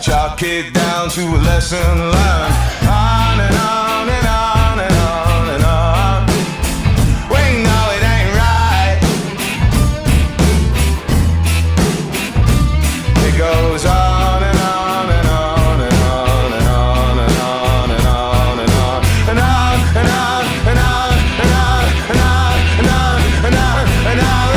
chalk it down to a lesson learned. On and on and on and on and on. We know it ain't right. It goes on and on and on and on and on and on and on and on and on and on and on and on and on and on and on and on.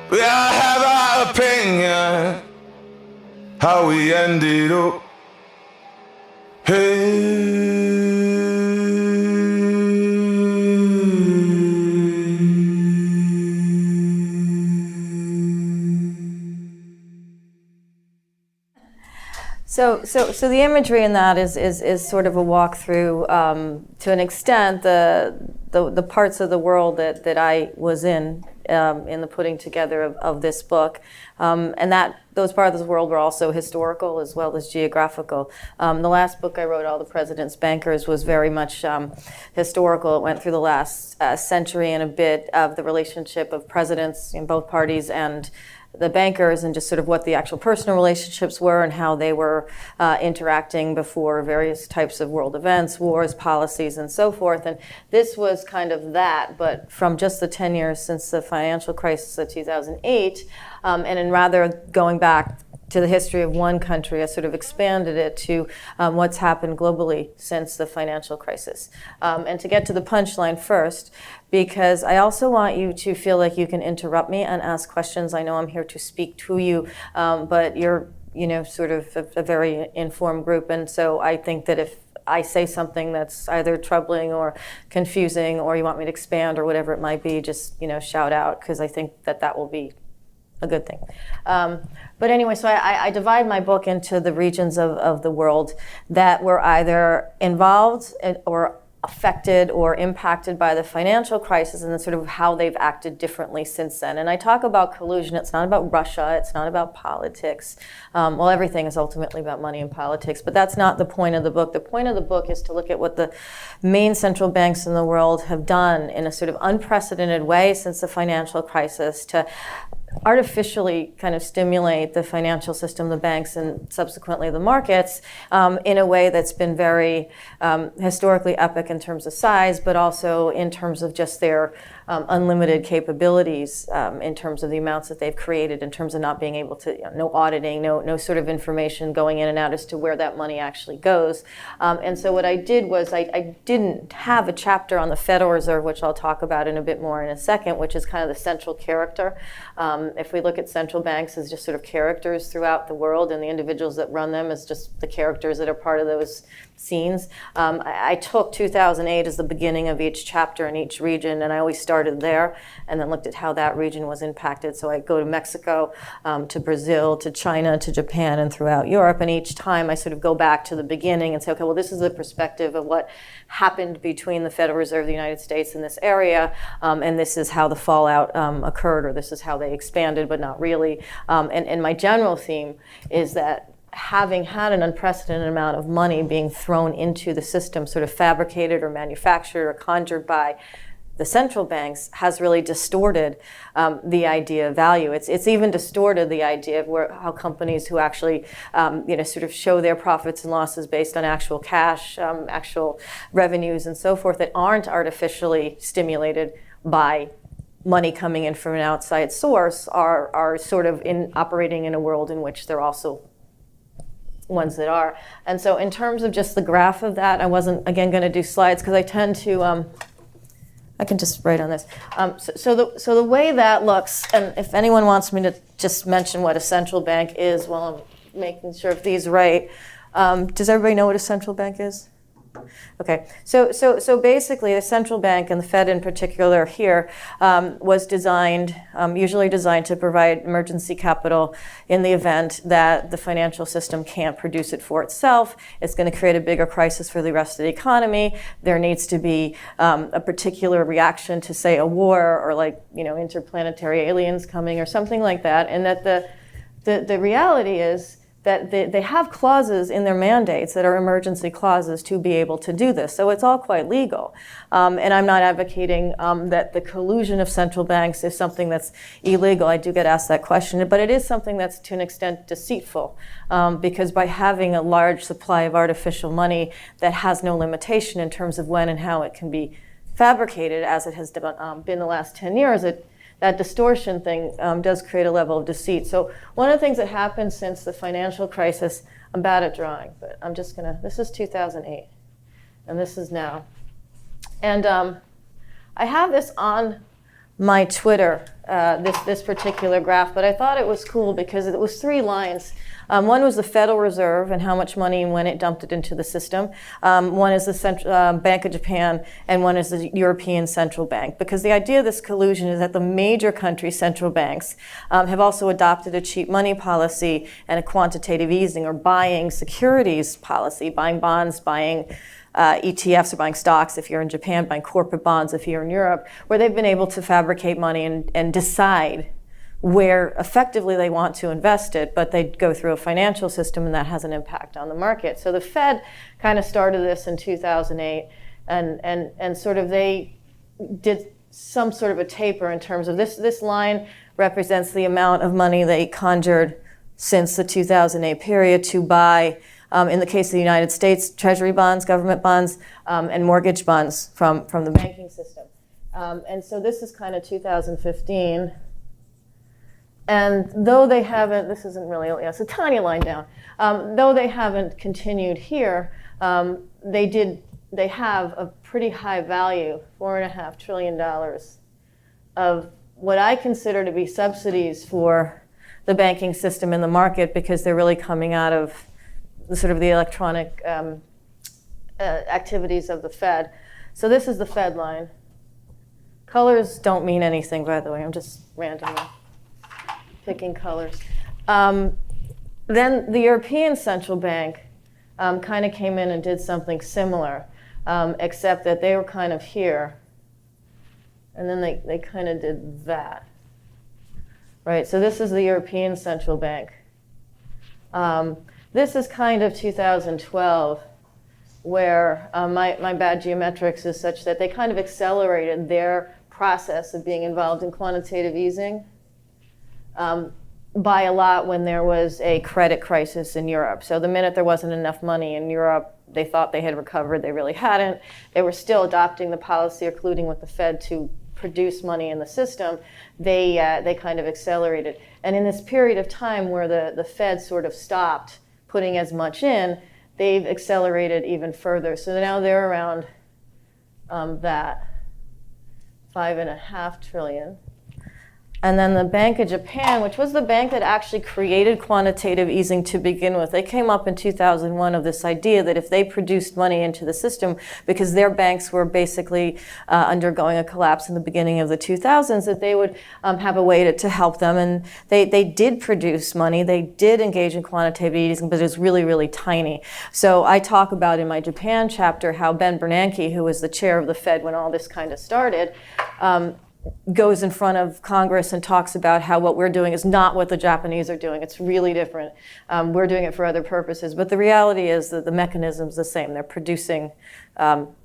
We all have our opinion, how we ended up. So the imagery in that is sort of a walkthrough, to an extent, the parts of the world that I was in the putting together of this book, and that those parts of the world were also historical as well as geographical. The last book I wrote, All the President's Bankers, was very much historical. It went through the last century and a bit of the relationship of presidents in both parties and the bankers, and just sort of what the actual personal relationships were and how they were interacting before various types of world events, wars, policies, and so forth. And this was kind of that, but from just the 10 years since the financial crisis of 2008, and in rather going back to the history of one country, I sort of expanded it to what's happened globally since the financial crisis. And to get to the punchline first, because I also want you to feel like you can interrupt me and ask questions. I know I'm here to speak to you, but you're, sort of a very informed group. And so I think that if I say something that's either troubling or confusing, or you want me to expand or whatever it might be, just, shout out, because I think that will be a good thing. But anyway, so I divide my book into the regions of the world that were either involved or affected or impacted by the financial crisis, and then sort of how they've acted differently since then. And I talk about collusion. It's not about Russia. It's not about politics. Well, everything is ultimately about money and politics, but that's not the point of the book. The point of the book is to look at what the main central banks in the world have done in a sort of unprecedented way since the financial crisis to artificially kind of stimulate the financial system, the banks, and subsequently the markets in a way that's been very historically epic in terms of size, but also in terms of just their unlimited capabilities, in terms of the amounts that they've created, in terms of not being able to, no auditing, no sort of information going in and out as to where that money actually goes. And so what I did was I didn't have a chapter on the Federal Reserve, which I'll talk about in a bit more in a second, which is kind of the central character. If we look at central banks as just sort of characters throughout the world, and the individuals that run them as just the characters that are part of those scenes. I took 2008 as the beginning of each chapter in each region, and I always started there and then looked at how that region was impacted. So I go to Mexico, to Brazil, to China, to Japan, and throughout Europe. And each time I sort of go back to the beginning and say, okay, well, this is the perspective of what happened between the Federal Reserve of the United States and this area, and this is how the fallout occurred, or this is how they expanded, but not really. And my general theme is that having had an unprecedented amount of money being thrown into the system, sort of fabricated or manufactured or conjured by the central banks, has really distorted the idea of value. It's even distorted the idea of how companies who actually sort of show their profits and losses based on actual cash, actual revenues and so forth, that aren't artificially stimulated by money coming in from an outside source are sort of operating in a world in which they're also ones that are. And so in terms of just the graph of that, I wasn't, again, going to do slides because I tend to, I can just write on this. So the way that looks, and if anyone wants me to just mention what a central bank is while I'm making sure if these right, does everybody know what a central bank is? Okay, so basically the central bank, and the Fed in particular here, was designed, usually designed to provide emergency capital in the event that the financial system can't produce it for itself. It's going to create a bigger crisis for the rest of the economy. There needs to be a particular reaction to, say, a war or like, interplanetary aliens coming or something like that. And that the reality is that they have clauses in their mandates that are emergency clauses to be able to do this. So it's all quite legal. And I'm not advocating that the collusion of central banks is something that's illegal. I do get asked that question, but it is something that's to an extent deceitful, because by having a large supply of artificial money that has no limitation in terms of when and how it can be fabricated, as it has been the last 10 years, that distortion thing does create a level of deceit. So one of the things that happened since the financial crisis, I'm bad at drawing, but I'm just this is 2008, and this is now. And I have this on my Twitter, this particular graph, but I thought it was cool because it was 3 lines. One was the Federal Reserve and how much money and when it dumped it into the system. One is the Bank of Japan, and one is the European Central Bank. Because the idea of this collusion is that the major country central banks have also adopted a cheap money policy and a quantitative easing or buying securities policy, buying bonds, buying ETFs, or buying stocks if you're in Japan, buying corporate bonds if you're in Europe, where they've been able to fabricate money and decide where effectively they want to invest it, but they go through a financial system, and that has an impact on the market. So the Fed kind of started this in 2008, and sort of they did some sort of a taper in terms of this line represents the amount of money they conjured since the 2008 period to buy, in the case of the United States, treasury bonds, government bonds, and mortgage bonds from the banking system. And so this is kind of 2015. And though they haven't, this isn't really, it's a tiny line down. Though they haven't continued here, they have a pretty high value, $4.5 trillion of what I consider to be subsidies for the banking system in the market, because they're really coming out of the electronic activities of the Fed. So this is the Fed line. Colors don't mean anything, by the way. I'm just randomly picking colors. Then the European Central Bank kind of came in and did something similar, except that they were kind of here, and then they kind of did that. Right, so this is the European Central Bank. This is kind of 2012, where my bad geometrics is such that they kind of accelerated their process of being involved in quantitative easing by a lot when there was a credit crisis in Europe. So the minute there wasn't enough money in Europe, they thought they had recovered. They really hadn't. They were still adopting the policy, or colluding with the Fed to produce money in the system. They kind of accelerated. And in this period of time where the Fed sort of stopped putting as much in, they've accelerated even further. So now they're around that $5.5 trillion. And then the Bank of Japan, which was the bank that actually created quantitative easing to begin with, they came up in 2001 of this idea that if they produced money into the system, because their banks were basically undergoing a collapse in the beginning of the 2000s, that they would have a way to help them. And they did produce money. They did engage in quantitative easing, but it was really, really tiny. So I talk about in my Japan chapter how Ben Bernanke, who was the chair of the Fed when all this kind of started, goes in front of Congress and talks about how what we're doing is not what the Japanese are doing. It's really different. We're doing it for other purposes. But the reality is that the mechanism's the same. They're producing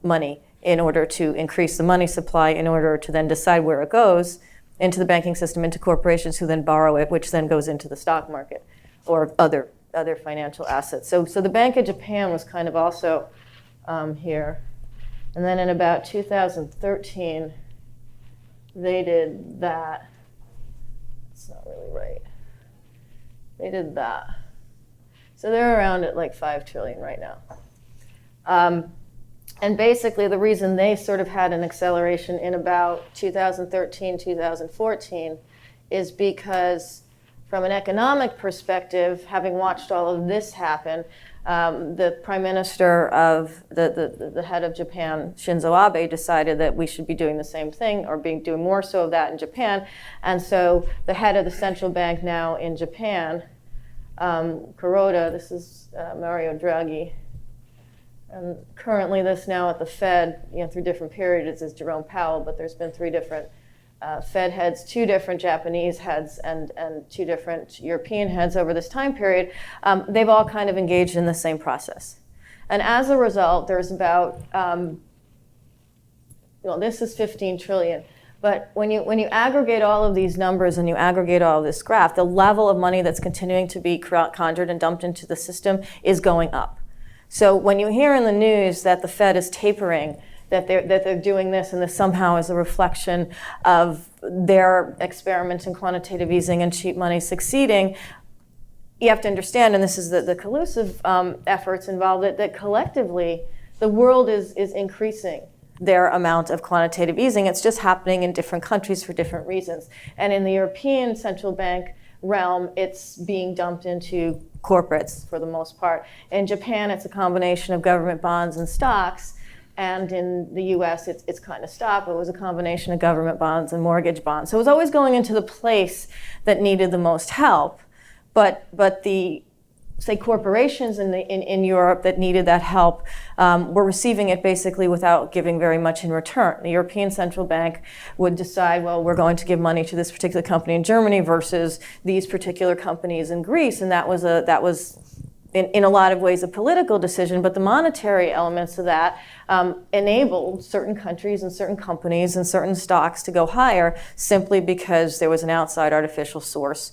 money in order to increase the money supply, in order to then decide where it goes into the banking system, into corporations who then borrow it, which then goes into the stock market or other financial assets. So the Bank of Japan was kind of also here. And then in about 2013, they did that. It's not really right. They did that. So they're around at like 5 trillion right now. And basically the reason they sort of had an acceleration in about 2013, 2014 is because from an economic perspective, having watched all of this happen, the prime minister of the head of Japan, Shinzo Abe, decided that we should be doing the same thing or doing more so of that in Japan. And so the head of the central bank now in Japan, Kuroda, this is Mario Draghi, and currently this now at the Fed, through different periods is Jerome Powell, but there's been 3 different Fed heads, 2 different Japanese heads, and 2 different European heads over this time period. They've all kind of engaged in the same process. And as a result, there's about, this is 15 trillion. But when you aggregate all of these numbers and you aggregate all of this graph, the level of money that's continuing to be conjured and dumped into the system is going up. So when you hear in the news that the Fed is tapering, that they're doing this and this somehow is a reflection of their experiment in quantitative easing and cheap money succeeding, you have to understand, and this is the collusive efforts involved, that collectively the world is increasing their amount of quantitative easing. It's just happening in different countries for different reasons. And in the European central bank realm, it's being dumped into corporates for the most part. In Japan, it's a combination of government bonds and stocks. And in the US, it's kind of stopped. It was a combination of government bonds and mortgage bonds. So it was always going into the place that needed the most help. But the, say, corporations in Europe that needed that help were receiving it basically without giving very much in return. The European Central Bank would decide, well, we're going to give money to this particular company in Germany versus these particular companies in Greece. And that was in a lot of ways a political decision, but the monetary elements of that enabled certain countries and certain companies and certain stocks to go higher simply because there was an outside artificial source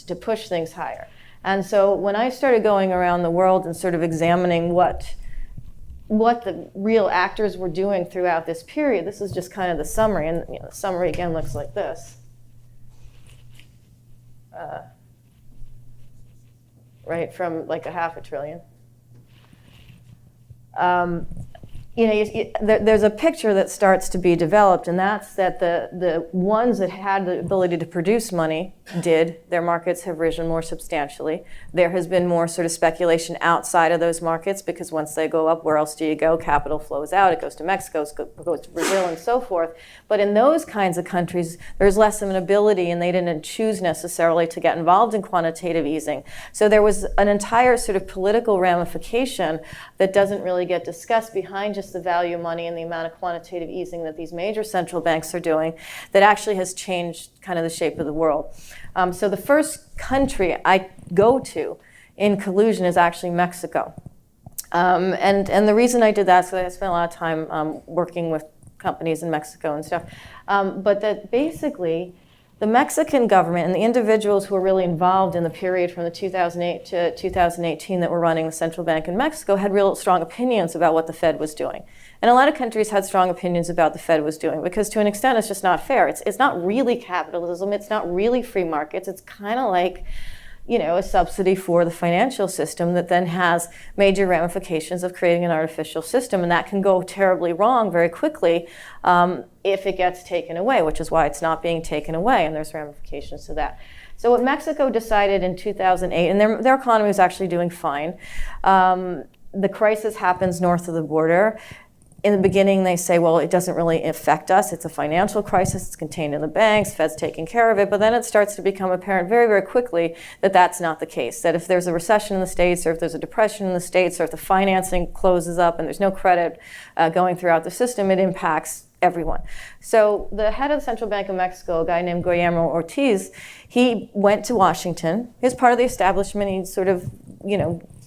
to push things higher. And so when I started going around the world and sort of examining what the real actors were doing throughout this period, this is just kind of the summary, and the summary again looks like this. Right, from like a $500 billion. There's a picture that starts to be developed, and that's that the ones that had the ability to produce money their markets have risen more substantially. There has been more sort of speculation outside of those markets because once they go up, where else do you go? Capital flows out, it goes to Mexico, it goes to Brazil and so forth. But in those kinds of countries, there's less of an ability and they didn't choose necessarily to get involved in quantitative easing. So there was an entire sort of political ramification that doesn't really get discussed behind just the value of money and the amount of quantitative easing that these major central banks are doing that actually has changed kind of the shape of the world. So the first country I go to in collusion is actually Mexico. And the reason I did that is because I spent a lot of time working with companies in Mexico and stuff. But that basically the Mexican government and the individuals who were really involved in the period from the 2008 to 2018 that were running the central bank in Mexico had real strong opinions about what the Fed was doing. And a lot of countries had strong opinions about the Fed was doing because to an extent it's just not fair. It's not really capitalism, it's not really free markets, it's kind of like a subsidy for the financial system that then has major ramifications of creating an artificial system, and that can go terribly wrong very quickly if it gets taken away, which is why it's not being taken away, and there's ramifications to that. So what Mexico decided in 2008, and their economy was actually doing fine, the crisis happens north of the border. In the beginning, they say, well, it doesn't really affect us. It's a financial crisis. It's contained in the banks. Fed's taking care of it. But then it starts to become apparent very, very quickly that that's not the case. That if there's a recession in the States or if there's a depression in the States or if the financing closes up and there's no credit going throughout the system, it impacts everyone. So the head of the Central Bank of Mexico, a guy named Guillermo Ortiz, he went to Washington. He was part of the establishment. He sort of,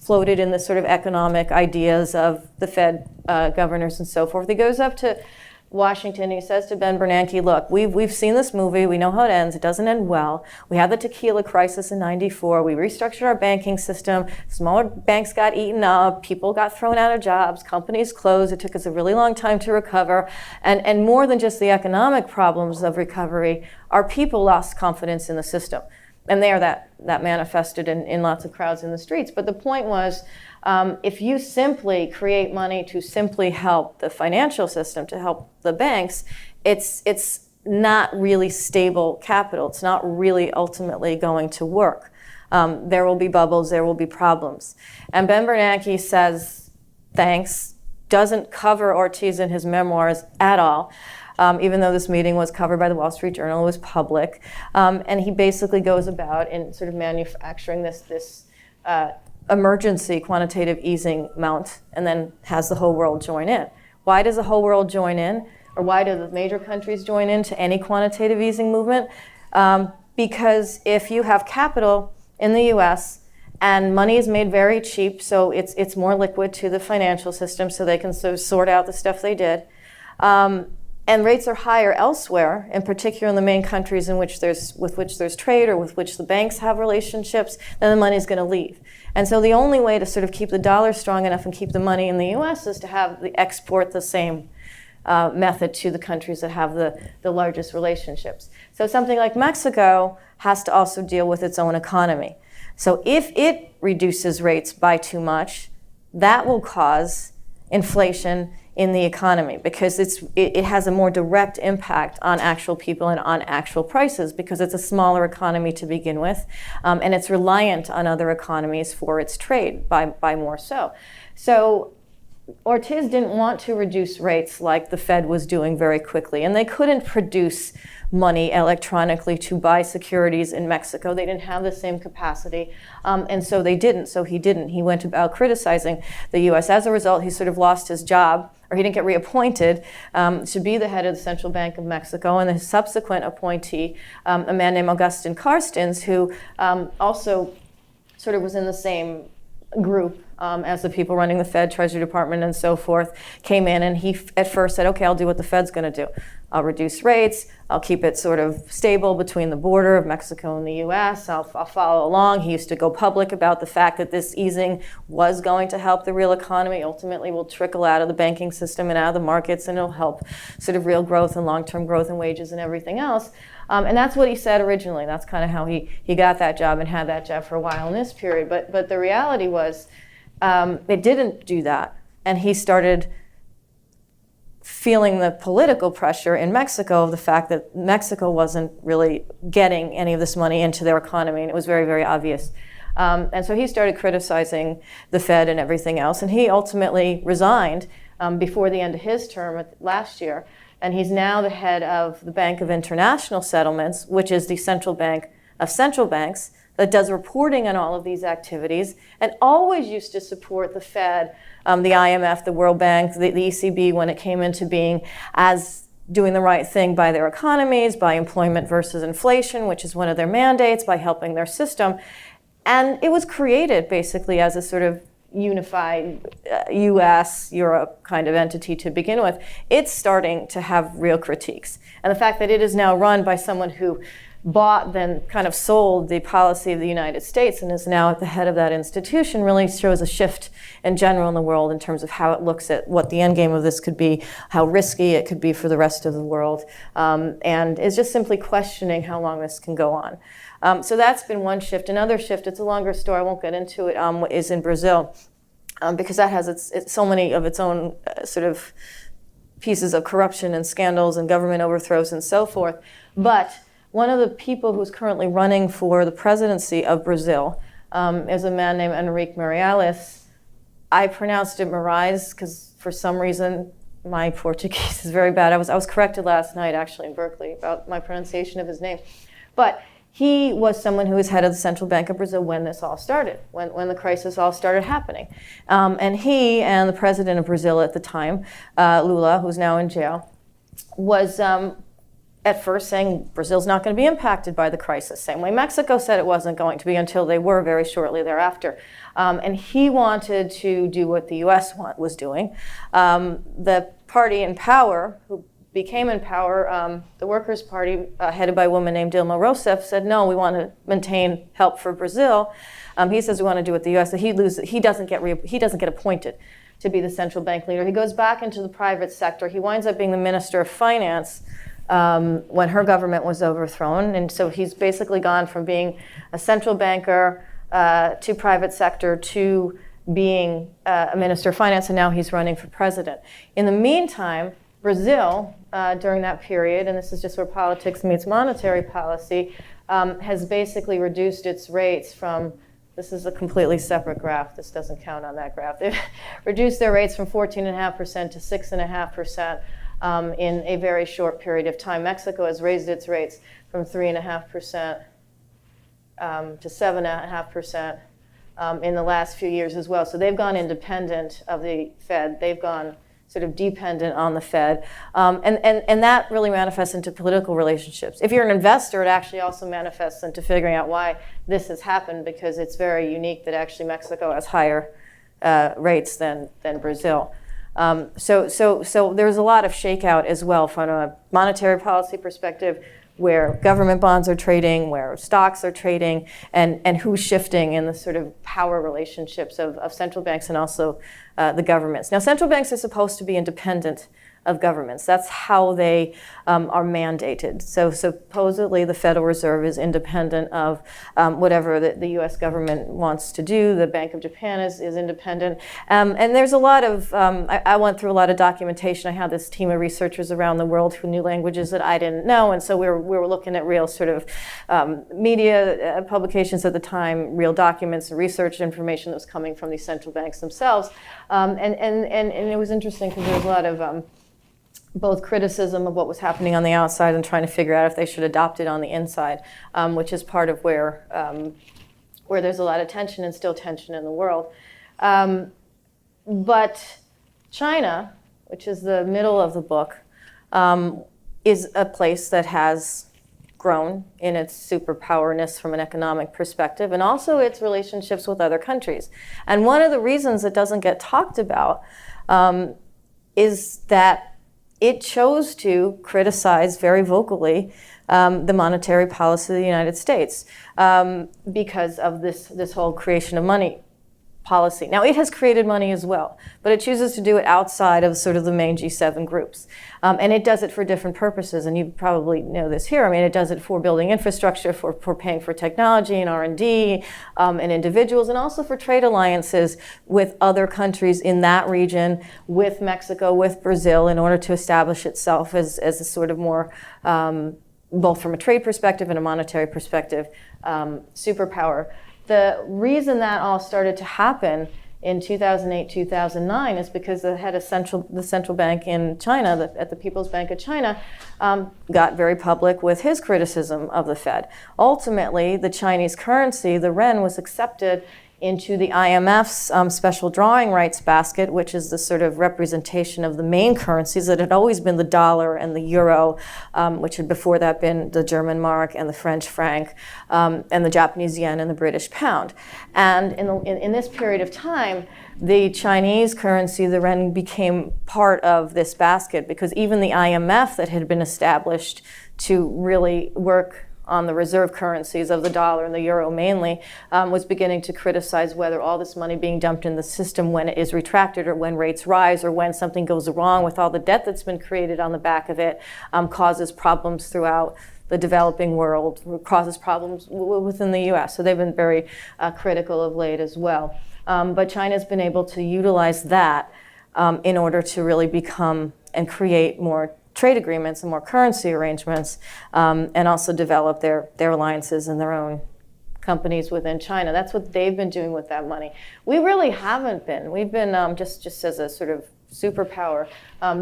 floated in the sort of economic ideas of the Fed governors and so forth. He goes up to Washington. He says to Ben Bernanke, look, we've seen this movie. We know how it ends. It doesn't end well. We had the tequila crisis in '94. We restructured our banking system. Smaller banks got eaten up. People got thrown out of jobs. Companies closed. It took us a really long time to recover. And more than just the economic problems of recovery, our people lost confidence in the system. And there that manifested in lots of crowds in the streets. But the point was, if you simply create money to simply help the financial system, to help the banks, it's not really stable capital. It's not really ultimately going to work. There will be bubbles, there will be problems. And Ben Bernanke says, thanks, doesn't cover Ortiz in his memoirs at all. Even though this meeting was covered by the Wall Street Journal, it was public. And he basically goes about in sort of manufacturing this emergency quantitative easing mount and then has the whole world join in. Why does the whole world join in? Or why do the major countries join into any quantitative easing movement? Because if you have capital in the US and money is made very cheap, so it's more liquid to the financial system so they can sort of sort out the stuff they did. And rates are higher elsewhere, in particular in the main countries with which there's trade or with which the banks have relationships, then the money's going to leave. And so the only way to sort of keep the dollar strong enough and keep the money in the US is to have the export the same method to the countries that have the largest relationships. So something like Mexico has to also deal with its own economy. So if it reduces rates by too much, that will cause inflation in the economy because it has a more direct impact on actual people and on actual prices because it's a smaller economy to begin with, and it's reliant on other economies for its trade by more so. So Ortiz didn't want to reduce rates like the Fed was doing very quickly, and they couldn't produce money electronically to buy securities in Mexico. They didn't have the same capacity, and so they didn't. So he didn't. He went about criticizing the U.S. As a result, he sort of lost his job, or he didn't get reappointed to be the head of the Central Bank of Mexico, and the subsequent appointee, a man named Agustin Carstens, who also sort of was in the same group as the people running the Fed, Treasury Department, and so forth, came in, and he at first said, okay, I'll do what the Fed's going to do. I'll reduce rates. I'll keep it sort of stable between the border of Mexico and the U.S. I'll follow along. He used to go public about the fact that this easing was going to help the real economy, ultimately will trickle out of the banking system and out of the markets, and it'll help sort of real growth and long-term growth and wages and everything else. And that's what he said originally. That's kind of how he got that job and had that job for a while in this period. But the reality was it didn't do that. And he started feeling the political pressure in Mexico of the fact that Mexico wasn't really getting any of this money into their economy, and it was very, very obvious. And so he started criticizing the Fed and everything else, and he ultimately resigned before the end of his term last year, and he's now the head of the Bank of International Settlements, which is the central bank of central banks that does reporting on all of these activities and always used to support the Fed, the IMF, the World Bank, the ECB when it came into being as doing the right thing by their economies, by employment versus inflation, which is one of their mandates, by helping their system. And it was created basically as a sort of unified US, Europe kind of entity to begin with. It's starting to have real critiques. And the fact that it is now run by someone who bought, then kind of sold the policy of the United States and is now at the head of that institution really shows a shift in general in the world in terms of how it looks at what the end game of this could be, how risky it could be for the rest of the world, and is just simply questioning how long this can go on. So that's been one shift. Another shift, it's a longer story, I won't get into it, is in Brazil, because that has so many of its own sort of pieces of corruption and scandals and government overthrows and so forth. But one of the people who's currently running for the presidency of Brazil is a man named Henrique Mariales. I pronounced it Moraes because for some reason my Portuguese is very bad. I was corrected last night actually in Berkeley about my pronunciation of his name. But he was someone who was head of the Central Bank of Brazil when this all started, when the crisis all started happening. And he and the president of Brazil at the time, Lula, who's now in jail, was at first saying Brazil's not going to be impacted by the crisis, same way Mexico said it wasn't going to be until they were very shortly thereafter. And he wanted to do what the US was doing. The party in power, who became in power, the Workers' Party, headed by a woman named Dilma Rousseff, said, no, we want to maintain help for Brazil. He says we want to do it the U.S. So he doesn't get appointed to be the central bank leader. He goes back into the private sector. He winds up being the Minister of Finance when her government was overthrown. And so he's basically gone from being a central banker to private sector to being a Minister of Finance, and now he's running for president. In the meantime, Brazil, during that period, and this is just where politics meets monetary policy, has basically reduced its rates from, this is a completely separate graph, this doesn't count on that graph. They've reduced their rates from 14.5% to 6.5% in a very short period of time. Mexico has raised its rates from 3.5% to 7.5% in the last few years as well. So they've gone independent of the Fed. They've gone sort of dependent on the Fed. And that really manifests into political relationships. If you're an investor, it actually also manifests into figuring out why this has happened, because it's very unique that actually Mexico has higher rates than Brazil. So there's a lot of shakeout as well from a monetary policy perspective, where government bonds are trading, where stocks are trading, and who's shifting in the sort of power relationships of central banks and also the governments. Now, central banks are supposed to be independent of governments. That's how they are mandated. So supposedly the Federal Reserve is independent of whatever the US government wants to do. The Bank of Japan is independent. And there's a lot of, I went through a lot of documentation. I had this team of researchers around the world who knew languages that I didn't know. And so we were looking at real sort of media publications at the time, real documents and research information that was coming from these central banks themselves. And it was interesting because there was a lot of both criticism of what was happening on the outside and trying to figure out if they should adopt it on the inside, which is part of where there's a lot of tension and still tension in the world. But China, which is the middle of the book, is a place that has grown in its superpowerness from an economic perspective, and also its relationships with other countries. And one of the reasons it doesn't get talked about is that it chose to criticize very vocally the monetary policy of the United States because of this whole creation of money policy. Now, it has created money as well, but it chooses to do it outside of sort of the main G7 groups. And it does it for different purposes, and you probably know this here. I mean, it does it for building infrastructure, for paying for technology and R&D and individuals, and also for trade alliances with other countries in that region, with Mexico, with Brazil, in order to establish itself as a sort of more, both from a trade perspective and a monetary perspective, superpower. The reason that all started to happen in 2008, 2009 is because the head of the central bank in China, at the People's Bank of China, got very public with his criticism of the Fed. Ultimately, the Chinese currency, the yuan, was accepted into the IMF's special drawing rights basket, which is the sort of representation of the main currencies that had always been the dollar and the euro, which had before that been the German mark and the French franc, and the Japanese yen and the British pound. And in this period of time, the Chinese currency, the yuan, became part of this basket, because even the IMF that had been established to really work on the reserve currencies of the dollar and the euro mainly, was beginning to criticize whether all this money being dumped in the system when it is retracted, or when rates rise, or when something goes wrong with all the debt that's been created on the back of it, causes problems throughout the developing world, causes problems within the US. So they've been very critical of late as well. But China's been able to utilize that in order to really become and create more trade agreements and more currency arrangements, and also develop their alliances and their own companies within China. That's what they've been doing with that money. We really haven't been. We've been just as a sort of superpower.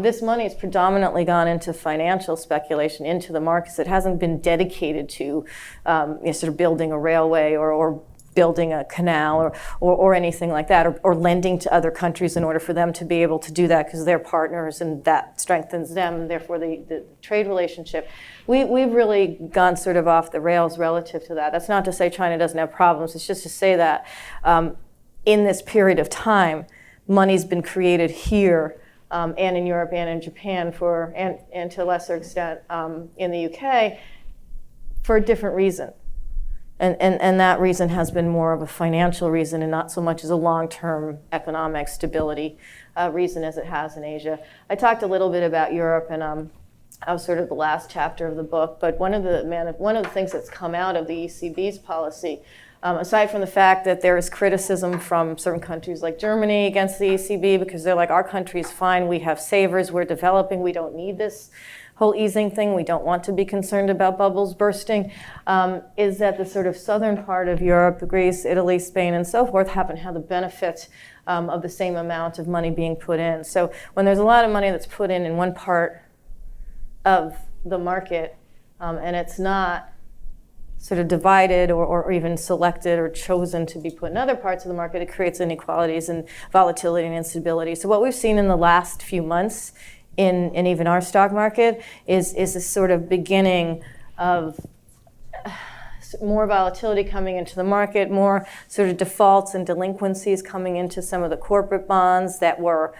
This money has predominantly gone into financial speculation, into the markets. It hasn't been dedicated to sort of building a railway or building a canal or anything like that, or lending to other countries in order for them to be able to do that because they're partners and that strengthens them, and therefore the trade relationship. We've really gone sort of off the rails relative to that. That's not to say China doesn't have problems. It's just to say that in this period of time, money's been created here and in Europe and in Japan and to a lesser extent in the UK, for a different reason. And that reason has been more of a financial reason and not so much as a long-term economic stability reason as it has in Asia. I talked a little bit about Europe, and I was sort of the last chapter of the book, but one of the things that's come out of the ECB's policy, aside from the fact that there is criticism from certain countries like Germany against the ECB because they're like, our country's fine, we have savers, we're developing, we don't need this whole easing thing, we don't want to be concerned about bubbles bursting, is that the sort of southern part of Europe, Greece, Italy, Spain, and so forth, happen to have the benefit of the same amount of money being put in. So when there's a lot of money that's put in one part of the market, and it's not sort of divided or even selected or chosen to be put in other parts of the market, it creates inequalities and volatility and instability. So what we've seen in the last few months in even our stock market is a sort of beginning of more volatility coming into the market, more sort of defaults and delinquencies coming into some of the corporate bonds that were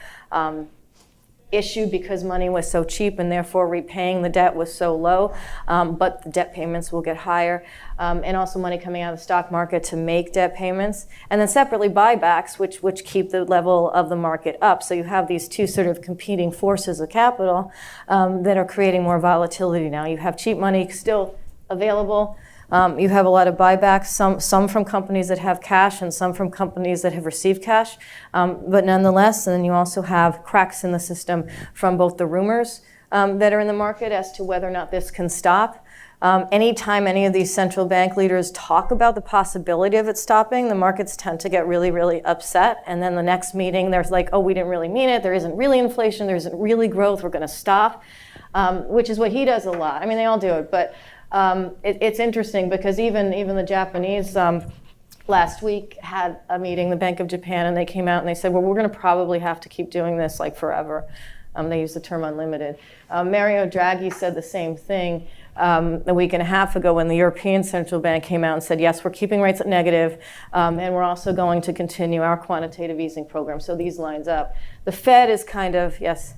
issued because money was so cheap and therefore repaying the debt was so low, but the debt payments will get higher, and also money coming out of the stock market to make debt payments, and then separately buybacks, which keep the level of the market up. So you have these two sort of competing forces of capital that are creating more volatility now. You have cheap money still available. You have a lot of buybacks, some from companies that have cash and some from companies that have received cash. But nonetheless, and then you also have cracks in the system from both the rumors that are in the market as to whether or not this can stop. Anytime any of these central bank leaders talk about the possibility of it stopping, the markets tend to get really, really upset. And then the next meeting, there's like, oh, we didn't really mean it. There isn't really inflation. There isn't really growth. We're going to stop, which is what he does a lot. I mean, they all do it, but it's interesting because even the Japanese last week had a meeting, the Bank of Japan, and they came out and they said, well, we're going to probably have to keep doing this like forever. They use the term unlimited. Mario Draghi said the same thing a week and a half ago when the European Central Bank came out and said, yes, we're keeping rates at negative, and we're also going to continue our quantitative easing program. So these lines up. The Fed is kind of, yes?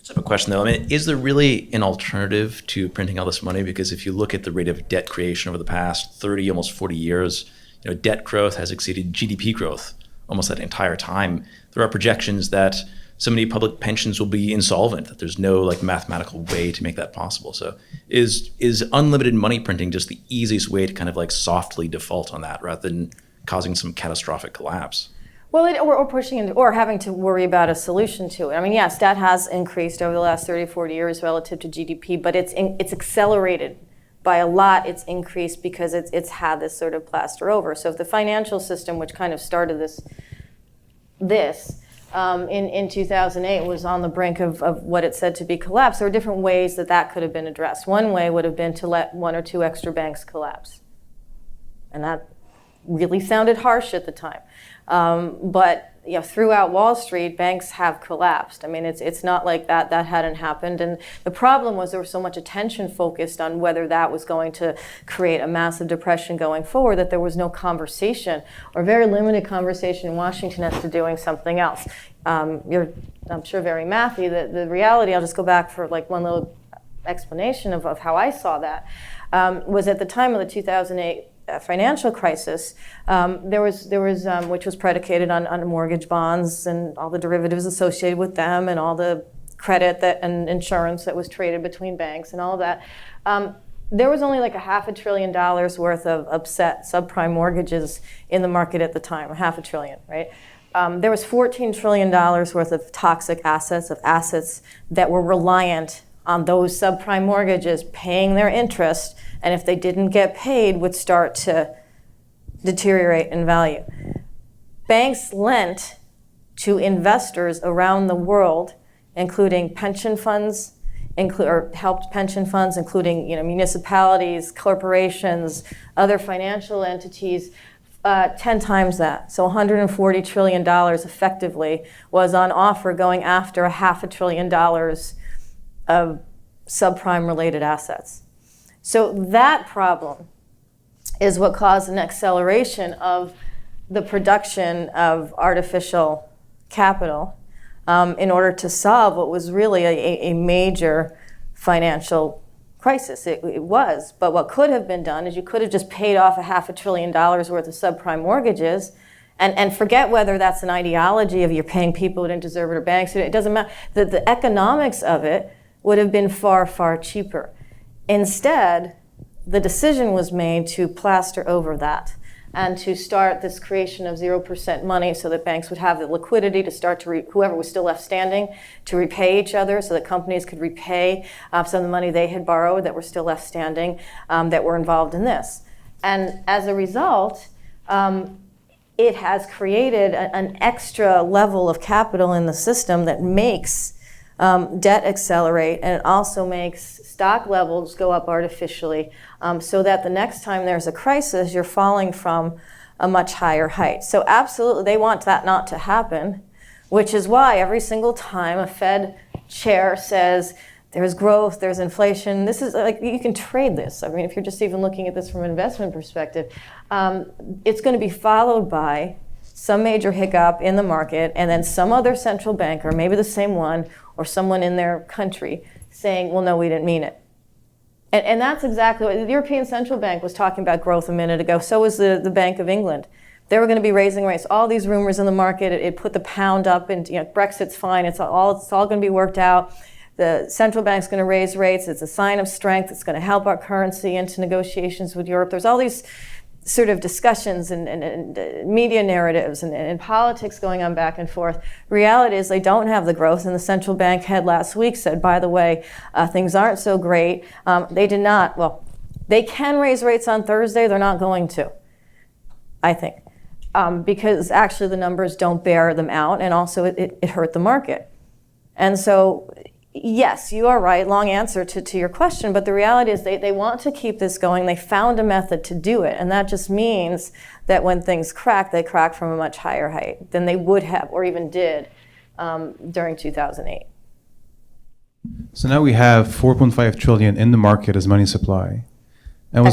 I have a question though. I mean, is there really an alternative to printing all this money? Because if you look at the rate of debt creation over the past 30, almost 40 years, debt growth has exceeded GDP growth almost that entire time. There are projections that so many public pensions will be insolvent that there's no mathematical way to make that possible. So is unlimited money printing just the easiest way to kind of softly default on that rather than causing some catastrophic collapse? Well, or pushing into, or having to worry about a solution to it. I mean, yes, debt has increased over the last 30, 40 years relative to GDP, but it's accelerated by a lot. It's increased because it's had this sort of plaster over. So if the financial system, which kind of started this in 2008, was on the brink of what it said to be collapse, there were different ways that could have been addressed. One way would have been to let one or two extra banks collapse. And that really sounded harsh at the time. But throughout Wall Street, banks have collapsed. I mean, it's not like that hadn't happened. And the problem was there was so much attention focused on whether that was going to create a massive depression going forward that there was no conversation or very limited conversation in Washington as to doing something else. You're, I'm sure, very mathy. The reality, I'll just go back for one little explanation of how I saw that, was at the time of the 2008 financial crisis, there was which was predicated on mortgage bonds and all the derivatives associated with them and all the credit and insurance that was traded between banks and all of that. There was only $500 billion worth of upset subprime mortgages in the market at the time, $500 billion, right? There was $14 trillion worth of toxic assets, that were reliant on those subprime mortgages paying their interest, and if they didn't get paid, would start to deteriorate in value. Banks lent to investors around the world, including pension funds, or helped pension funds, including municipalities, corporations, other financial entities, 10 times that. So $140 trillion effectively was on offer going after $500 billion of subprime related assets. So that problem is what caused an acceleration of the production of artificial capital in order to solve what was really a major financial crisis. It was, but what could have been done is you could have just paid off $500 billion worth of subprime mortgages and forget whether that's an ideology of you're paying people who didn't deserve it or banks. It doesn't matter. The economics of it would have been far, far cheaper. Instead, the decision was made to plaster over that and to start this creation of 0% money so that banks would have the liquidity to start to, whoever was still left standing, to repay each other so that companies could repay some of the money they had borrowed that were still left standing that were involved in this. And as a result, it has created an extra level of capital in the system that makes debt accelerate, and it also makes stock levels go up artificially so that the next time there's a crisis, you're falling from a much higher height. So absolutely, they want that not to happen, which is why every single time a Fed chair says there's growth, there's inflation, this is like, you can trade this. I mean, if you're just even looking at this from an investment perspective, it's going to be followed by some major hiccup in the market, and then some other central banker, maybe the same one, or someone in their country saying, well, no, we didn't mean it. And that's exactly what the European Central Bank was talking about growth a minute ago. So was the Bank of England. They were going to be raising rates. All these rumors in the market, it put the pound up, and Brexit's fine. It's all going to be worked out. The central bank's going to raise rates. It's a sign of strength. It's going to help our currency into negotiations with Europe. There's all these sort of discussions and media narratives and politics going on back and forth. Reality is they don't have the growth, and the central bank head last week said, by the way, things aren't so great. They did not, well, they can raise rates on Thursday. They're not going to, I think, because actually the numbers don't bear them out, and also it hurt the market. And so, yes, you are right, long answer to your question, but the reality is they want to keep this going. They found a method to do it, and that just means that when things crack, they crack from a much higher height than they would have or even did during 2008. So now we have 4.5 trillion in the market as money supply. And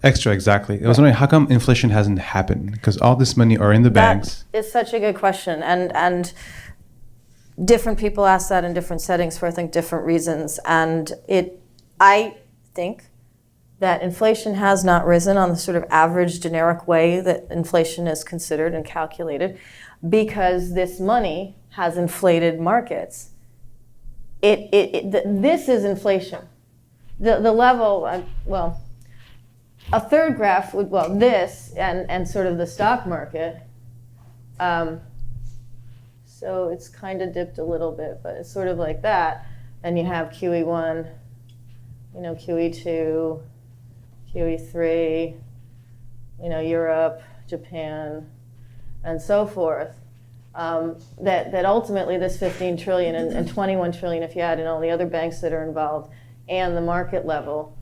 extra, exactly. I was wondering, how come inflation hasn't happened? Because all this money are in the banks. That is such a good question, and different people ask that in different settings for, I think, different reasons. And I think that inflation has not risen on the sort of average generic way that inflation is considered and calculated, because this money has inflated markets. This is inflation. The level, well, a third graph would, well, this and sort of the stock market. So it's kind of dipped a little bit, but it's sort of like that. And you have QE1, QE2, QE3, Europe, Japan, and so forth. That ultimately this 15 trillion and 21 trillion, if you add in all the other banks that are involved, and the market level,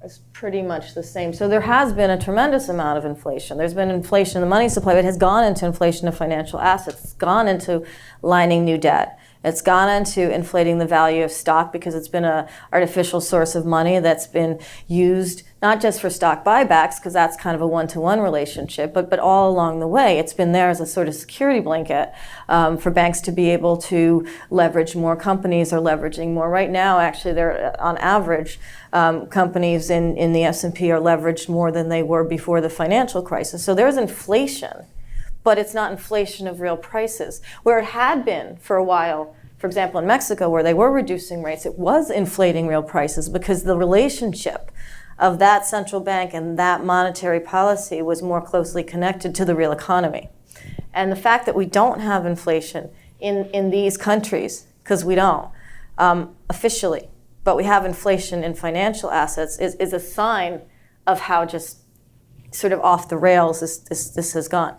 is pretty much the same. So there has been a tremendous amount of inflation. There's been inflation in the money supply, but it has gone into inflation of financial assets. It's gone into lining new debt. It's gone into inflating the value of stock because it's been an artificial source of money that's been used not just for stock buybacks, because that's kind of a one-to-one relationship, but all along the way. It's been there as a sort of security blanket for banks to be able to leverage more. Companies are leveraging more. Right now, actually, they're on average, companies in the S&P are leveraged more than they were before the financial crisis. So there's inflation, but it's not inflation of real prices. Where it had been for a while, for example, in Mexico, where they were reducing rates, it was inflating real prices because the relationship of that central bank and that monetary policy was more closely connected to the real economy. And the fact that we don't have inflation in these countries, because we don't, officially, but we have inflation in financial assets is a sign of how just sort of off the rails this has gone.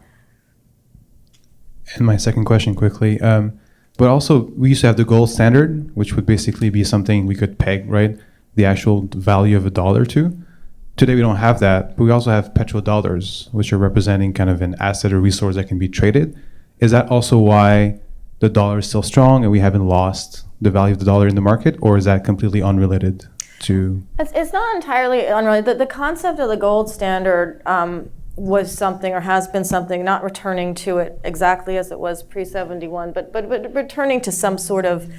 And my second question quickly, but also we used to have the gold standard, which would basically be something we could peg, right? The actual value of a dollar to. Today we don't have that, but we also have petrodollars, which are representing kind of an asset or resource that can be traded. Is that also why the dollar is still strong and we haven't lost the value of the dollar in the market, or is that completely unrelated to? It's not entirely unrelated. The concept of the gold standard was something or has been something, not returning to it exactly as it was pre-71, but returning to some sort of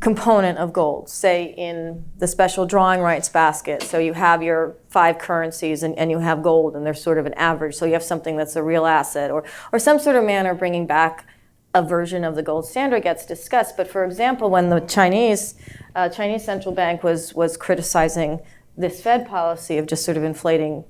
component of gold, say in the special drawing rights basket. So you have your 5 currencies and you have gold and there's sort of an average. So you have something that's a real asset, or some sort of manner bringing back a version of the gold standard gets discussed. But for example, when the Chinese central bank was criticizing this Fed policy of just sort of inflating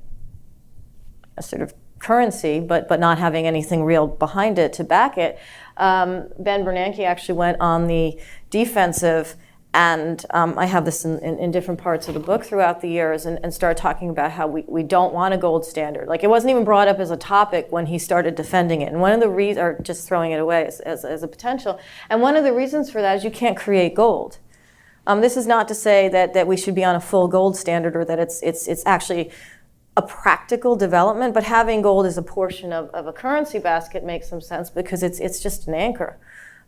a sort of currency, but not having anything real behind it to back it, Ben Bernanke actually went on the defensive, and I have this in different parts of the book throughout the years, and started talking about how we don't want a gold standard. Like, it wasn't even brought up as a topic when he started defending it. And one of the reasons, or just throwing it away as a potential, and one of the reasons for that is you can't create gold. This is not to say that we should be on a full gold standard or that it's actually a practical development, but having gold as a portion of a currency basket makes some sense because it's just an anchor.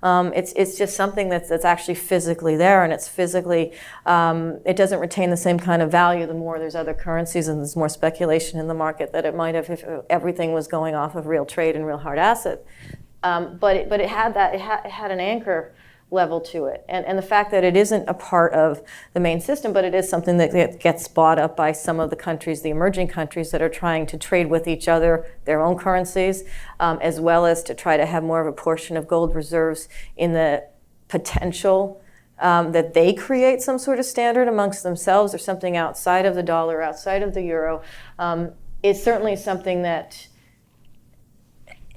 It's just something that's actually physically there, and it's physically, it doesn't retain the same kind of value the more there's other currencies and there's more speculation in the market that it might have if everything was going off of real trade and real hard asset. But it had an anchor level to it. And the fact that it isn't a part of the main system, but it is something that gets bought up by some of the countries, the emerging countries that are trying to trade with each other, their own currencies, as well as to try to have more of a portion of gold reserves in the potential that they create some sort of standard amongst themselves or something outside of the dollar, outside of the euro, is certainly something that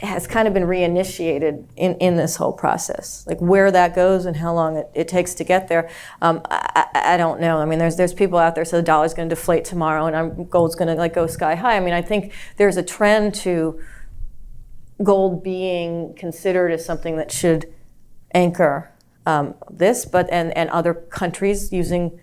has kind of been reinitiated in this whole process. Like, where that goes and how long it takes to get there, I don't know. I mean, there's people out there say the dollar's going to deflate tomorrow and gold's going to go sky high. I mean, I think there's a trend to gold being considered as something that should anchor this, and other countries using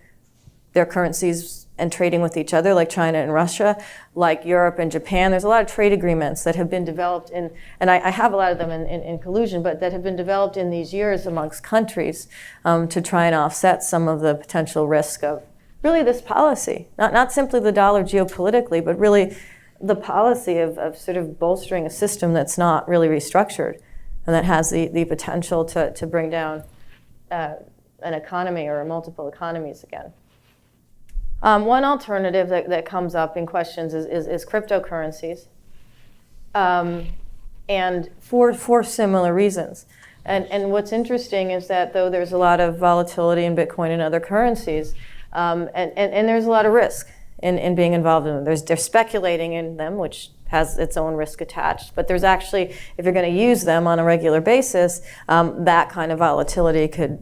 their currencies and trading with each other, like China and Russia, like Europe and Japan. There's a lot of trade agreements that have been developed and I have a lot of them in Collusion, but that have been developed in these years amongst countries to try and offset some of the potential risk of really this policy. Not simply the dollar geopolitically, but really the policy of sort of bolstering a system that's not really restructured and that has the potential to bring down an economy or multiple economies again. One alternative that comes up in questions is cryptocurrencies, and for similar reasons. And what's interesting is that though there's a lot of volatility in Bitcoin and other currencies, and there's a lot of risk in being involved in them. They're speculating in them, which has its own risk attached. But there's actually, if you're going to use them on a regular basis, that kind of volatility could,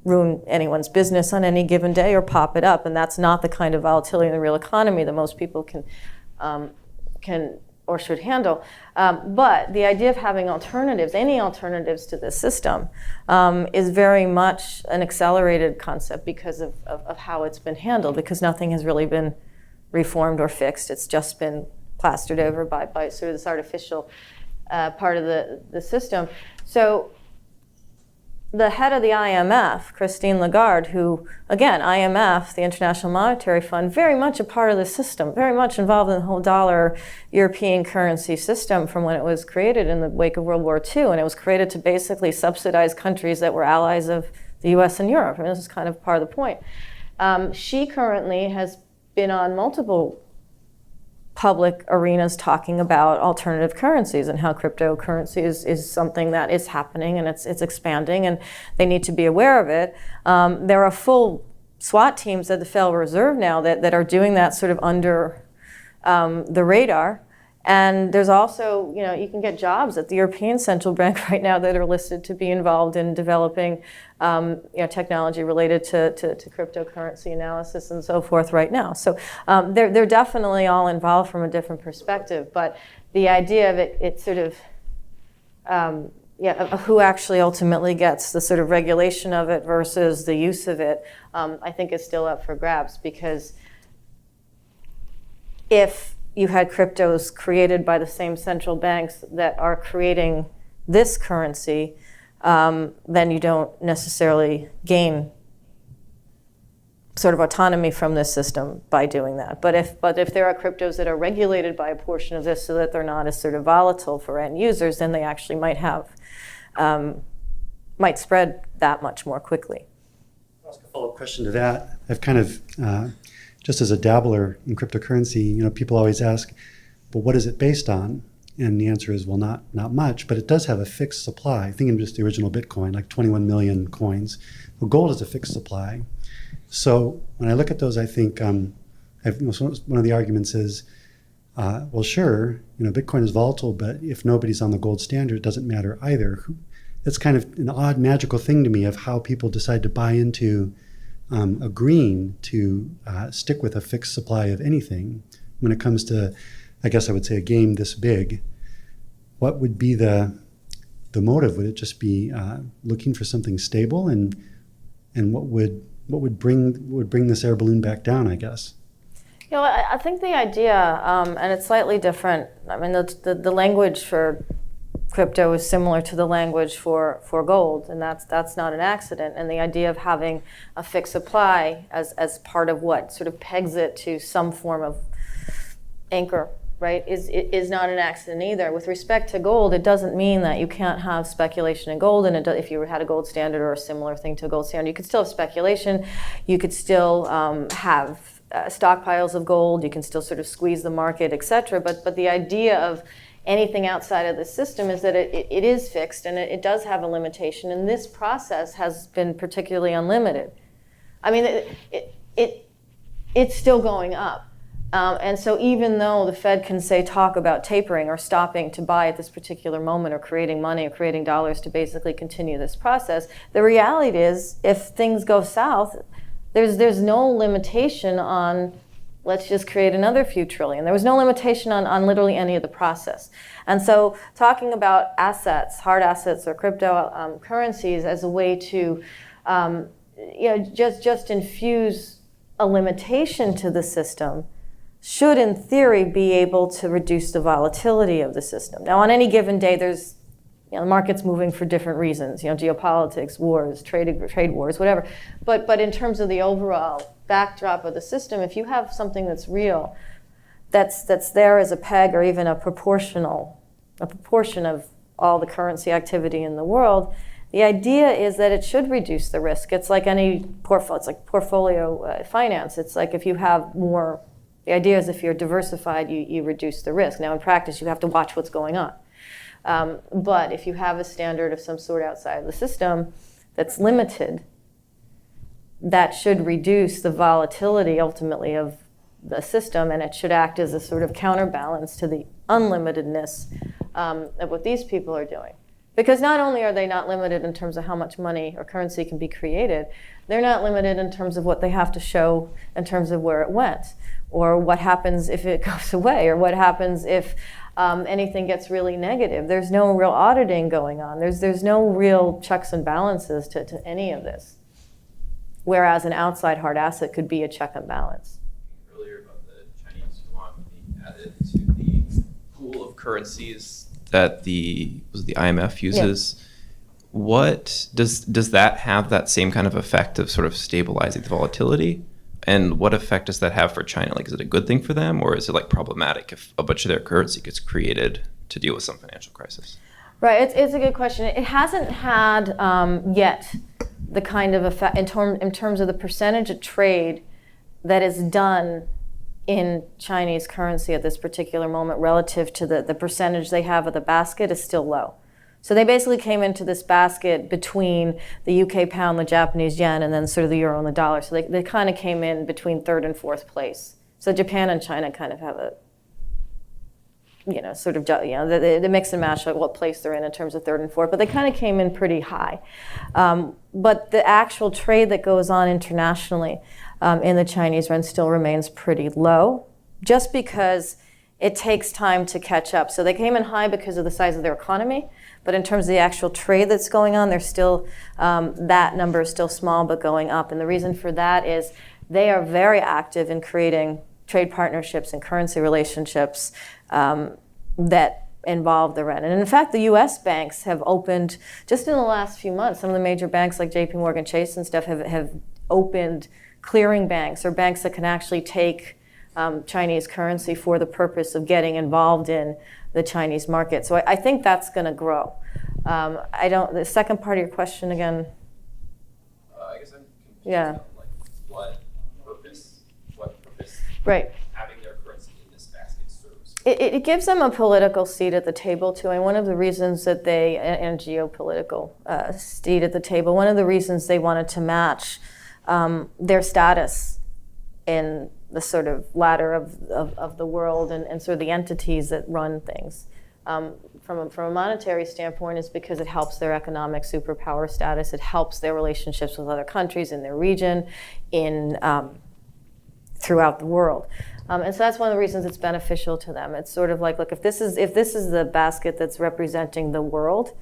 ruin anyone's business on any given day or pop it up, and that's not the kind of volatility in the real economy that most people can or should handle. But the idea of having alternatives, any alternatives to this system, is very much an accelerated concept because of how it's been handled, because nothing has really been reformed or fixed. It's just been plastered over by sort of this artificial part of the system. So the head of the IMF, Christine Lagarde, who, again, IMF, the International Monetary Fund, very much a part of the system, very much involved in the whole dollar European currency system from when it was created in the wake of World War II. And it was created to basically subsidize countries that were allies of the US and Europe. I mean, this is kind of part of the point. She currently has been on multiple public arenas talking about alternative currencies and how cryptocurrency is something that is happening and it's expanding and they need to be aware of it. There are full SWAT teams at the Federal Reserve now that are doing that sort of under the radar. And there's also, you can get jobs at the European Central Bank right now that are listed to be involved in developing technology related to cryptocurrency analysis and so forth right now. So they're definitely all involved from a different perspective. But the idea of it sort of, of who actually ultimately gets the sort of regulation of it versus the use of it, I think is still up for grabs, because if you had cryptos created by the same central banks that are creating this currency, then you don't necessarily gain sort of autonomy from this system by doing that. But if there are cryptos that are regulated by a portion of this so that they're not as sort of volatile for end users, then they actually might spread that much more quickly. I'll ask a follow-up question to that. I've kind of, just as a dabbler in cryptocurrency, people always ask, but what is it based on? And the answer is, well, not much, but it does have a fixed supply. Thinking of just the original Bitcoin, like 21 million coins. Well, gold is a fixed supply. So when I look at those, I think one of the arguments is, well, sure, Bitcoin is volatile, but if nobody's on the gold standard, it doesn't matter either. It's kind of an odd, magical thing to me of how people decide to buy into agreeing to stick with a fixed supply of anything when it comes to, I guess I would say, a game this big. What would be the motive? Would it just be looking for something stable, and what would bring this air balloon back down, I guess? I think the idea, and it's slightly different. I mean, the language for crypto is similar to the language for gold, and that's not an accident. And the idea of having a fixed supply as part of what sort of pegs it to some form of anchor, right, is not an accident either. With respect to gold, it doesn't mean that you can't have speculation in gold, and if you had a gold standard or a similar thing to a gold standard, you could still have speculation. You could still have stockpiles of gold. You can still sort of squeeze the market, etc. But the idea of anything outside of the system is that it is fixed, and it does have a limitation. And this process has been particularly unlimited. I mean, it's still going up. And so even though the Fed can talk about tapering or stopping to buy at this particular moment or creating money or creating dollars to basically continue this process, the reality is if things go south, there's no limitation on let's just create another few trillion. There was no limitation on literally any of the process. And so talking about assets, hard assets or crypto currencies as a way to just infuse a limitation to the system should, in theory, be able to reduce the volatility of the system. Now, on any given day, there's the market's moving for different reasons, geopolitics, wars, trade wars, whatever. But in terms of the overall backdrop of the system, if you have something that's real, that's there as a peg or even a proportion of all the currency activity in the world, the idea is that it should reduce the risk. It's like any portfolio. It's like portfolio finance. It's like if you have more. The idea is if you're diversified, you reduce the risk. Now, in practice, you have to watch what's going on. But if you have a standard of some sort outside the system that's limited, that should reduce the volatility ultimately of the system, and it should act as a sort of counterbalance to the unlimitedness of what these people are doing. Because not only are they not limited in terms of how much money or currency can be created, they're not limited in terms of what they have to show in terms of where it went, or what happens if it goes away, or what happens if anything gets really negative. There's no real auditing going on. There's no real checks and balances to any of this. Whereas an outside hard asset could be a check and balance. Earlier about the Chinese yuan being added to the pool of currencies that the IMF uses. Yeah. What does that have that same kind of effect of sort of stabilizing the volatility? And what effect does that have for China? Like, is it a good thing for them, or is it problematic if a bunch of their currency gets created to deal with some financial crisis? Right, it's a good question. It hasn't had yet the kind of effect in terms of the percentage of trade that is done in Chinese currency at this particular moment relative to the percentage they have of the basket is still low. So they basically came into this basket between the UK pound, the Japanese yen, and then sort of the euro and the dollar. So they kind of came in between third and fourth place. So Japan and China kind of have a, the mix and match of what place they're in terms of third and fourth, but they kind of came in pretty high. But the actual trade that goes on internationally in the Chinese yuan still remains pretty low, just because it takes time to catch up. So they came in high because of the size of their economy, but in terms of the actual trade that's going on, they're still, that number is still small but going up. And the reason for that is they are very active in creating trade partnerships and currency relationships that involve the yuan. And in fact, the US banks have opened, just in the last few months, some of the major banks like JP Morgan Chase and stuff have opened clearing banks or banks that can actually take Chinese currency for the purpose of getting involved in the Chinese market. So I think that's going to grow. The second part of your question again. I guess I'm confused Yeah. on like what purpose Right. having their currency in this basket serves. It gives them a political seat at the table too, and one of the reasons that and geopolitical seat at the table, one of the reasons they wanted to match their status in the sort of ladder of the world and sort of the entities that run things. From a monetary standpoint is because it helps their economic superpower status. It helps their relationships with other countries in their region, throughout the world. And so that's one of the reasons it's beneficial to them. It's sort of like, look, if this is the basket that's representing the world,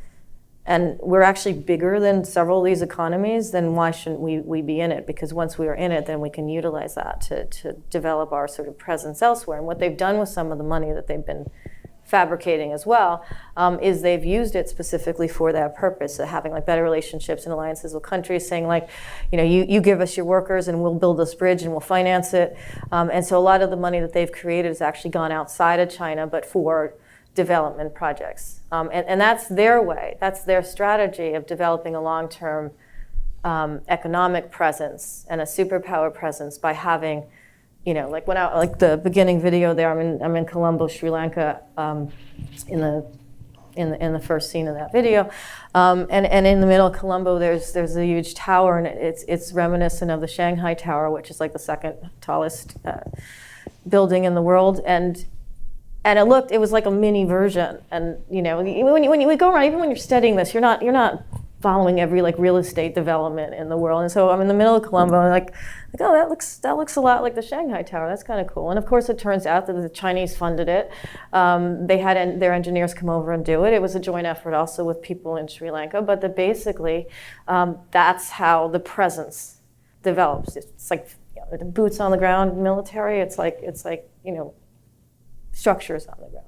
and we're actually bigger than several of these economies, then why shouldn't we be in it? Because once we are in it, then we can utilize that to develop our sort of presence elsewhere. And what they've done with some of the money that they've been fabricating as well, is they've used it specifically for that purpose, of having like better relationships and alliances with countries, saying like, you give us your workers and we'll build this bridge and we'll finance it. And so a lot of the money that they've created has actually gone outside of China, but for development projects. And that's their way, that's their strategy of developing a long-term economic presence and a superpower presence by having, like like the beginning video there, I'm in Colombo, Sri Lanka, in the first scene of that video, and in the middle of Colombo, there's a huge tower, and it's reminiscent of the Shanghai Tower, which is like the second tallest building in the world, and it was like a mini version, and when you go around, even when you're studying this, you're not following every like real estate development in the world. And so I'm in the middle of Colombo, and like oh, that looks a lot like the Shanghai Tower. That's kind of cool. And of course, it turns out that the Chinese funded it. They had their engineers come over and do it. It was a joint effort also with people in Sri Lanka. But basically, that's how the presence develops. It's like the boots on the ground military. It's like structures on the ground.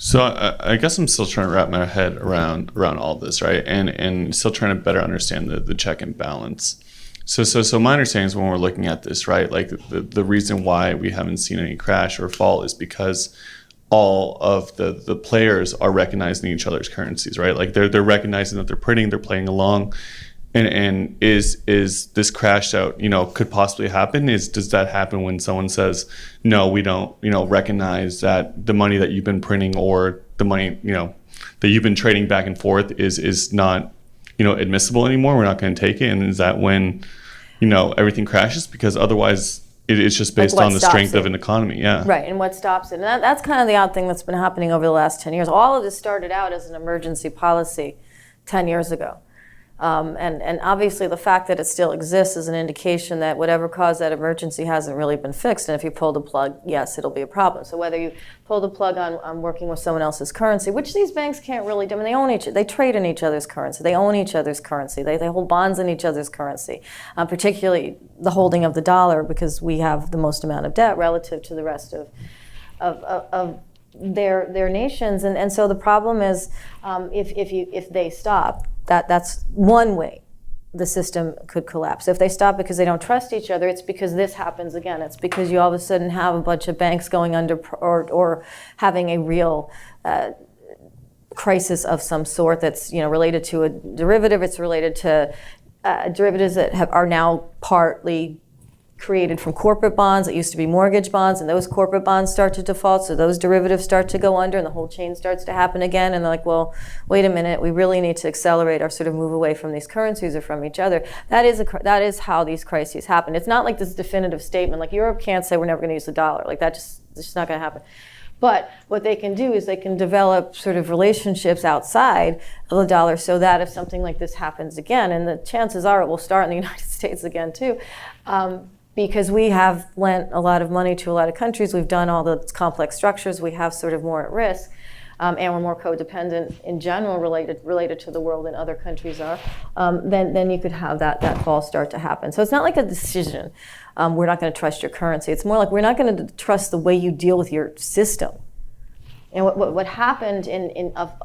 So I guess I'm still trying to wrap my head around all this, right? And still trying to better understand the check and balance. So my understanding is when we're looking at this, right, like the reason why we haven't seen any crash or fall is because all of the players are recognizing each other's currencies, right? Like they're recognizing that they're printing, they're playing along. And is this crash out, could possibly happen? Does that happen when someone says, no, we don't, recognize that the money that you've been printing or the money, that you've been trading back and forth is not, admissible anymore? We're not going to take it. And is that when, everything crashes? Because otherwise it's just based on the strength of an economy. Yeah. Right. And what stops it? And that's kind of the odd thing that's been happening over the last 10 years. All of this started out as an emergency policy 10 years ago. And obviously the fact that it still exists is an indication that whatever caused that emergency hasn't really been fixed. And if you pull the plug, yes, it'll be a problem. So whether you pull the plug on working with someone else's currency, which these banks can't really do, they trade in each other's currency. They own each other's currency. They hold bonds in each other's currency, particularly the holding of the dollar, because we have the most amount of debt relative to the rest of their nations. And so the problem is if they stop, that's one way the system could collapse. If they stop because they don't trust each other, it's because this happens again. It's because you all of a sudden have a bunch of banks going under or having a real crisis of some sort that's related to a derivative. It's related to derivatives that are now partly created from corporate bonds. It used to be mortgage bonds, and those corporate bonds start to default, so those derivatives start to go under, and the whole chain starts to happen again. And they're like, well, wait a minute, we really need to accelerate our sort of move away from these currencies or from each other. That is how these crises happen. It's not like this definitive statement, like Europe can't say we're never going to use the dollar. Like it's just not going to happen. But what they can do is they can develop sort of relationships outside of the dollar so that if something like this happens again, and the chances are it will start in the United States again too, because we have lent a lot of money to a lot of countries, we've done all the complex structures, we have sort of more at risk, and we're more codependent in general related to the world than other countries are, then you could have that fall start to happen. So it's not like a decision, we're not going to trust your currency. It's more like we're not going to trust the way you deal with your system. And what happened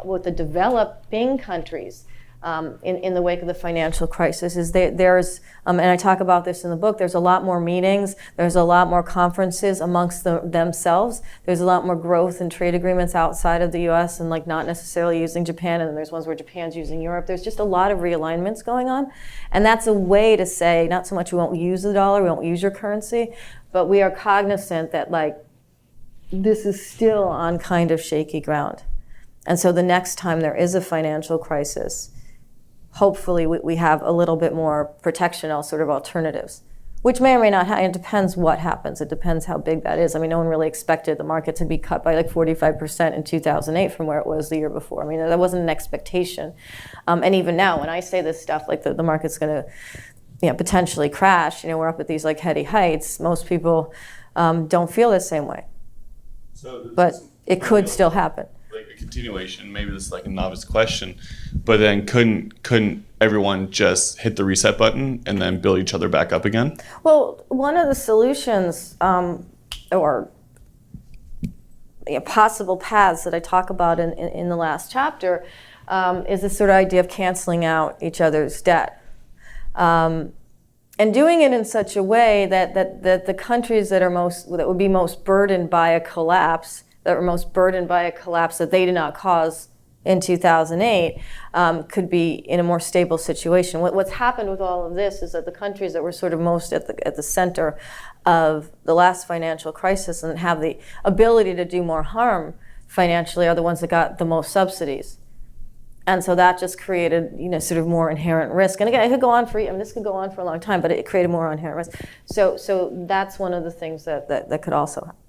with the developing countries in the wake of the financial crisis is there's, and I talk about this in the book, there's a lot more meetings, there's a lot more conferences amongst themselves, there's a lot more growth in trade agreements outside of the US and like not necessarily using Japan, and then there's ones where Japan's using Europe. There's just a lot of realignments going on. And that's a way to say, not so much we won't use the dollar, we won't use your currency, but we are cognizant that like this is still on kind of shaky ground. And so the next time there is a financial crisis, hopefully we have a little bit more protection, sort of alternatives, which may or may not happen. It depends what happens. It depends how big that is. I mean, no one really expected the market to be cut by like 45% in 2008 from where it was the year before. I mean, that wasn't an expectation. And even now, when I say this stuff, like the market's going to potentially crash, we're up at these like heady heights, most people don't feel the same way. But it could still happen. Like a continuation, maybe this is like a novice question, but then couldn't everyone just hit the reset button and then build each other back up again? Well, one of the solutions or possible paths that I talk about in the last chapter is this sort of idea of canceling out each other's debt. And doing it in such a way that the countries that would be most burdened by a collapse, that they did not cause in 2008, could be in a more stable situation. What's happened with all of this is that the countries that were sort of most at the center of the last financial crisis and have the ability to do more harm financially are the ones that got the most subsidies. And so that just created, sort of more inherent risk. And again, it could go on this could go on for a long time, but it created more inherent risk. So that's one of the things that could also happen.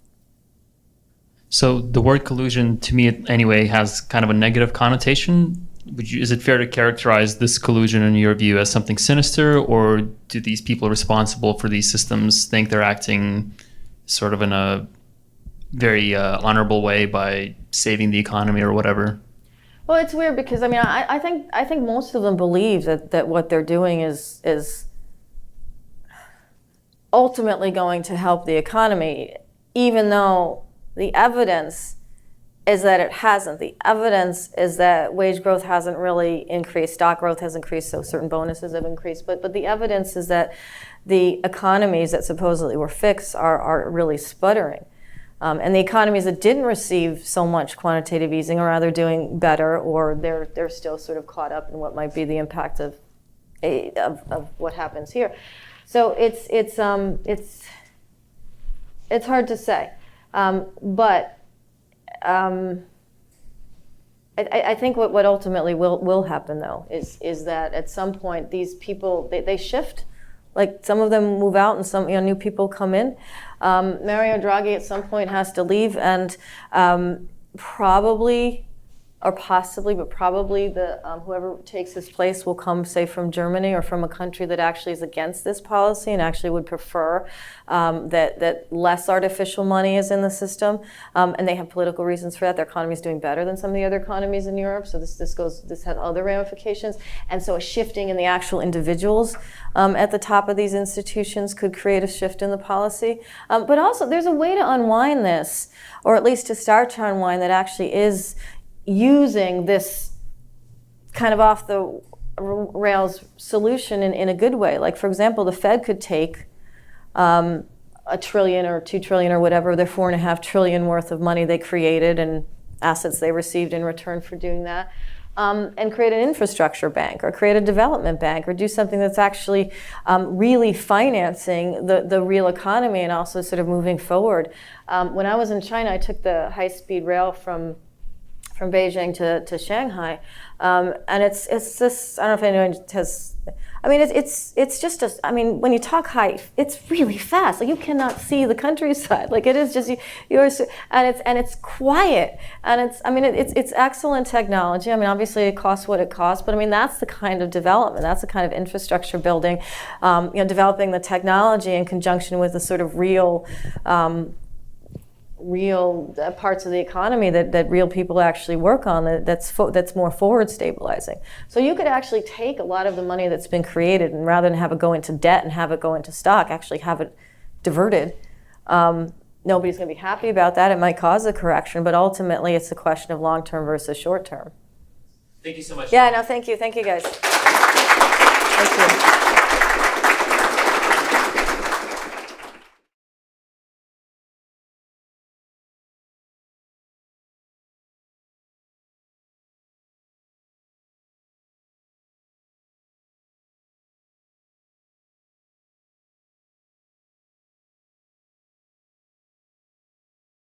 So the word collusion, to me anyway, has kind of a negative connotation. Is it fair to characterize this collusion in your view as something sinister, or do these people responsible for these systems think they're acting sort of in a very honorable way by saving the economy or whatever? Well, it's weird because I think most of them believe that what they're doing is ultimately going to help the economy, even though the evidence is that it hasn't. The evidence is that wage growth hasn't really increased, stock growth has increased, so certain bonuses have increased, but the evidence is that the economies that supposedly were fixed are really sputtering. And the economies that didn't receive so much quantitative easing are either doing better or they're still sort of caught up in what might be the impact of what happens here. So it's hard to say. But I think what ultimately will happen though is that at some point these people they shift. Like some of them move out and some new people come in. Mario Draghi at some point has to leave, and probably the whoever takes his place will come, say, from Germany or from a country that actually is against this policy and actually would prefer that less artificial money is in the system, and they have political reasons for that. Their economy is doing better than some of the other economies in Europe, so this has other ramifications, and so a shifting in the actual individuals at the top of these institutions could create a shift in the policy. But also, there's a way to unwind this, or at least to start to unwind that actually is using this kind of off the rails solution in a good way. Like, for example, the Fed could take $1 trillion or $2 trillion or whatever, their $4.5 trillion worth of money they created and assets they received in return for doing that, and create an infrastructure bank or create a development bank or do something that's actually really financing the real economy and also sort of moving forward. When I was in China, I took the high-speed rail from Beijing to Shanghai, and it's this. I don't know if anyone has. I mean, it's just a. I mean, when you talk height, it's really fast. Like you cannot see the countryside. Like it is just you're and it's quiet, and it's. I mean, it's excellent technology. I mean, obviously it costs what it costs, but I mean that's the kind of development. That's the kind of infrastructure building. Developing the technology in conjunction with the sort of real parts of the economy that real people actually work on that's more forward stabilizing. So you could actually take a lot of the money that's been created and rather than have it go into debt and have it go into stock, actually have it diverted. Nobody's going to be happy about that. It might cause a correction, but ultimately it's a question of long-term versus short-term. Thank you so much. Yeah, no, thank you. Thank you, guys. Thank you.